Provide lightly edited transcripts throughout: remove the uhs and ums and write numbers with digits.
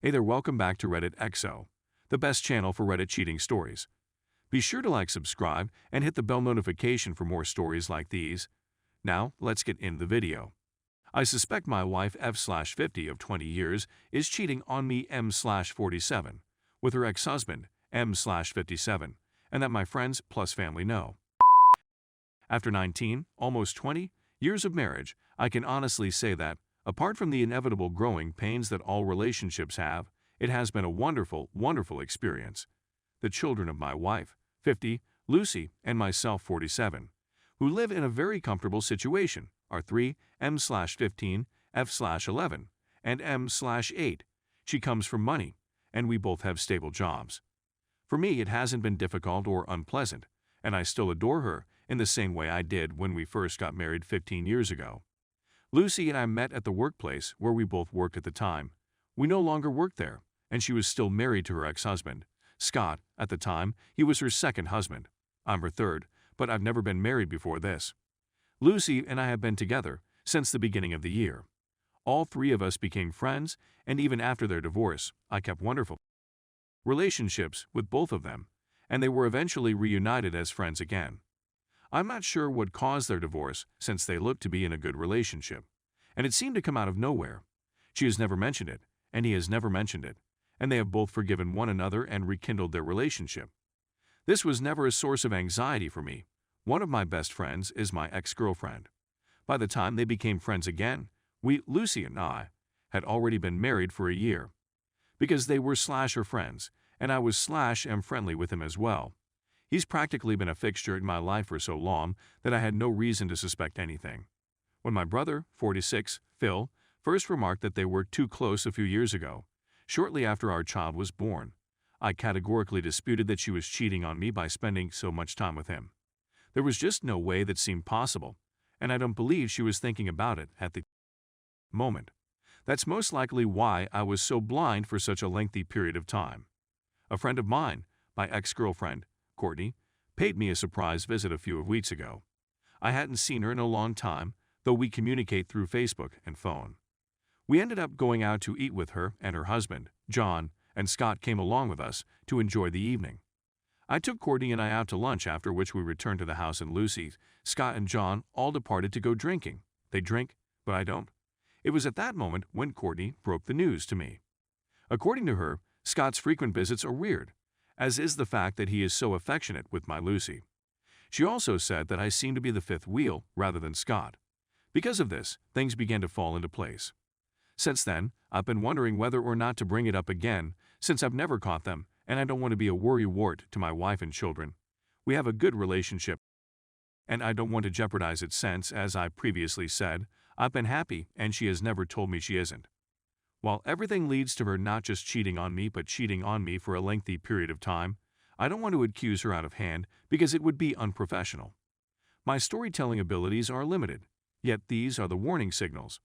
Hey there, welcome back to Reddit XO, the best channel for Reddit cheating stories. Be sure to like, subscribe, and hit the bell notification for more stories like these. Now, let's get into the video. I suspect my wife F/50 of 20 years is cheating on me M/47 with her ex-husband M/57, and that my friends plus family know. After 19, almost 20, years of marriage, I can honestly say that, apart from the inevitable growing pains that all relationships have, it has been a wonderful, wonderful experience. The children of my wife, 50, Lucy, and myself, 47, who live in a very comfortable situation, are 3, M/15, F/11, and M/8. She comes from money, and we both have stable jobs. For me, it hasn't been difficult or unpleasant, and I still adore her in the same way I did when we first got married 15 years ago. Lucy and I met at the workplace where we both worked at the time. We no longer worked there, and she was still married to her ex-husband, Scott. At the time, he was her second husband. I'm her third, but I've never been married before this. Lucy and I have been together since the beginning of the year. All three of us became friends, and even after their divorce, I kept wonderful relationships with both of them, and they were eventually reunited as friends again. I'm not sure what caused their divorce, since they looked to be in a good relationship, and it seemed to come out of nowhere. She has never mentioned it, and he has never mentioned it, and they have both forgiven one another and rekindled their relationship. This was never a source of anxiety for me. One of my best friends is my ex-girlfriend. By the time they became friends again, Lucy and I, had already been married for a year. Because they were /her friends, and I was /am friendly with him as well. He's practically been a fixture in my life for so long that I had no reason to suspect anything. When my brother, 46, Phil, first remarked that they were too close a few years ago, shortly after our child was born, I categorically disputed that she was cheating on me by spending so much time with him. There was just no way that seemed possible, and I don't believe she was thinking about it at the moment. That's most likely why I was so blind for such a lengthy period of time. A friend of mine, my ex-girlfriend, Courtney, paid me a surprise visit a few weeks ago. I hadn't seen her in a long time, though we communicate through Facebook and phone. We ended up going out to eat with her and her husband, John, and Scott came along with us to enjoy the evening. I took Courtney and I out to lunch, after which we returned to the house, and Lucy, Scott, and John all departed to go drinking. They drink, but I don't. It was at that moment when Courtney broke the news to me. According to her, Scott's frequent visits are weird, as is the fact that he is so affectionate with my Lucy. She also said that I seemed to be the fifth wheel rather than Scott. Because of this, things began to fall into place. Since then, I've been wondering whether or not to bring it up again, since I've never caught them, and I don't want to be a worrywart to my wife and children. We have a good relationship, and I don't want to jeopardize it since, as I previously said, I've been happy and she has never told me she isn't. While everything leads to her not just cheating on me but cheating on me for a lengthy period of time, I don't want to accuse her out of hand because it would be unprofessional. My storytelling abilities are limited, yet these are the warning signals.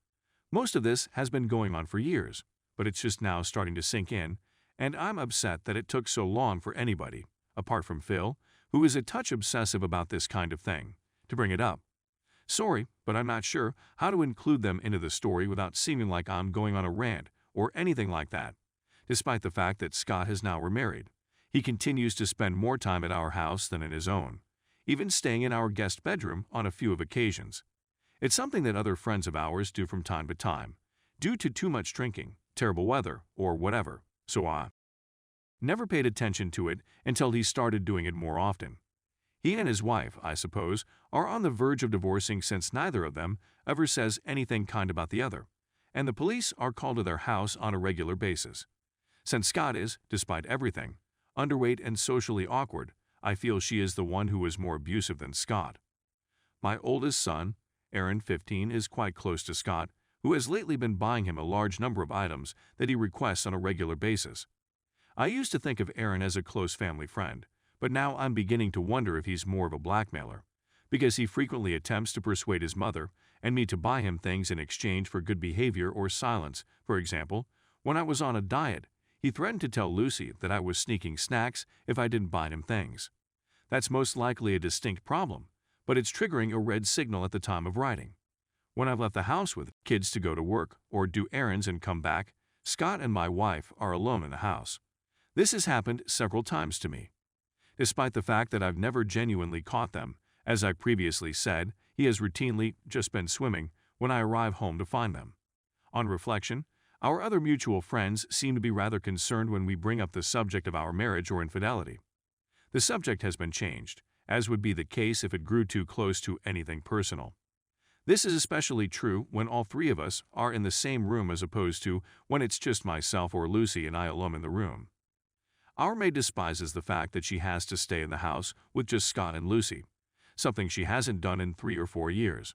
Most of this has been going on for years, but it's just now starting to sink in, and I'm upset that it took so long for anybody, apart from Phil, who is a touch obsessive about this kind of thing, to bring it up. Sorry, but I'm not sure how to include them into the story without seeming like I'm going on a rant or anything like that. Despite the fact that Scott has now remarried, he continues to spend more time at our house than in his own, even staying in our guest bedroom on a few of occasions. It's something that other friends of ours do from time to time, due to too much drinking, terrible weather, or whatever, so I never paid attention to it until he started doing it more often. He and his wife, I suppose, are on the verge of divorcing since neither of them ever says anything kind about the other, and the police are called to their house on a regular basis. Since Scott is, despite everything, underweight and socially awkward, I feel she is the one who is more abusive than Scott. My oldest son, Aaron, 15, is quite close to Scott, who has lately been buying him a large number of items that he requests on a regular basis. I used to think of Aaron as a close family friend, but now I'm beginning to wonder if he's more of a blackmailer, because he frequently attempts to persuade his mother and me to buy him things in exchange for good behavior or silence. For example, when I was on a diet, he threatened to tell Lucy that I was sneaking snacks if I didn't buy him things. That's most likely a distinct problem, but it's triggering a red signal at the time of writing. When I've left the house with kids to go to work or do errands and come back, Scott and my wife are alone in the house. This has happened several times to me. Despite the fact that I've never genuinely caught them, as I previously said, he has routinely just been swimming when I arrive home to find them. On reflection, our other mutual friends seem to be rather concerned when we bring up the subject of our marriage or infidelity. The subject has been changed, as would be the case if it grew too close to anything personal. This is especially true when all three of us are in the same room as opposed to when it's just myself or Lucy and I alone in the room. Our maid despises the fact that she has to stay in the house with just Scott and Lucy, something she hasn't done in 3 or 4 years.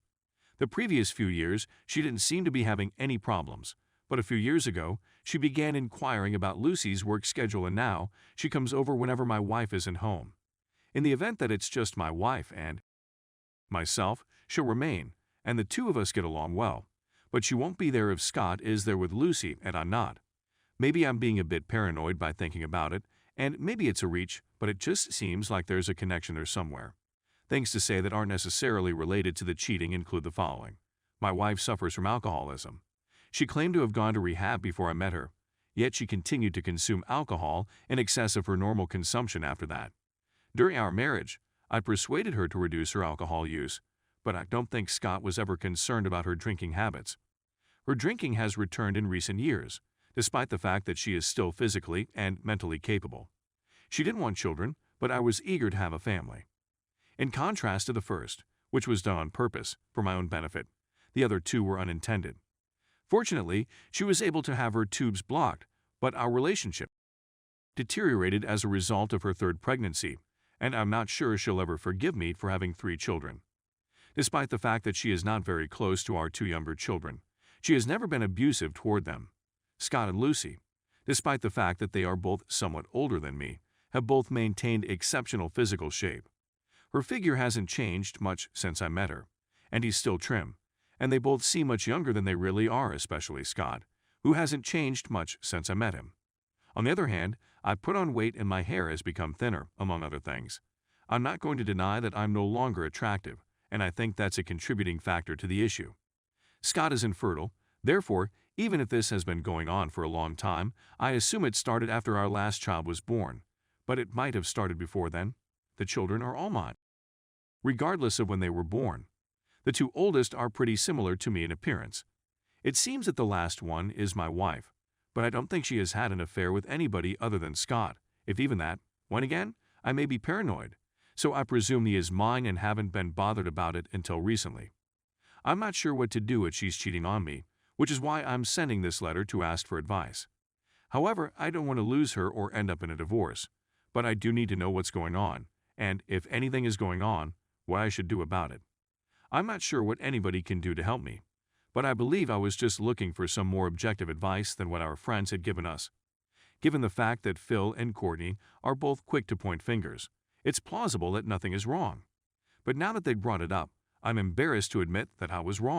The previous few years, she didn't seem to be having any problems, but a few years ago, she began inquiring about Lucy's work schedule, and now she comes over whenever my wife isn't home. In the event that it's just my wife and myself, she'll remain, and the two of us get along well, but she won't be there if Scott is there with Lucy and I'm not. Maybe I'm being a bit paranoid by thinking about it, and maybe it's a reach, but it just seems like there's a connection there somewhere. Things to say that aren't necessarily related to the cheating include the following. My wife suffers from alcoholism. She claimed to have gone to rehab before I met her, yet she continued to consume alcohol in excess of her normal consumption after that. During our marriage, I persuaded her to reduce her alcohol use, but I don't think Scott was ever concerned about her drinking habits. Her drinking has returned in recent years, despite the fact that she is still physically and mentally capable. She didn't want children, but I was eager to have a family. In contrast to the first, which was done on purpose, for my own benefit, the other two were unintended. Fortunately, she was able to have her tubes blocked, but our relationship deteriorated as a result of her third pregnancy, and I'm not sure she'll ever forgive me for having 3 children. Despite the fact that she is not very close to our 2 younger children, she has never been abusive toward them. Scott and Lucy, despite the fact that they are both somewhat older than me, have both maintained exceptional physical shape. Her figure hasn't changed much since I met her, and he's still trim, and they both seem much younger than they really are, especially Scott, who hasn't changed much since I met him. On the other hand, I've put on weight and my hair has become thinner, among other things. I'm not going to deny that I'm no longer attractive, and I think that's a contributing factor to the issue. Scott is infertile, therefore, even if this has been going on for a long time, I assume it started after our last child was born, but it might have started before then. The children are all mine, regardless of when they were born. The 2 oldest are pretty similar to me in appearance. It seems that the last one is my wife, but I don't think she has had an affair with anybody other than Scott, if even that. When again, I may be paranoid, so I presume he is mine and haven't been bothered about it until recently. I'm not sure what to do if she's cheating on me, which is why I'm sending this letter to ask for advice. However, I don't want to lose her or end up in a divorce, but I do need to know what's going on, and if anything is going on, what I should do about it. I'm not sure what anybody can do to help me, but I believe I was just looking for some more objective advice than what our friends had given us. Given the fact that Phil and Courtney are both quick to point fingers, it's plausible that nothing is wrong. But now that they brought it up, I'm embarrassed to admit that I was wrong.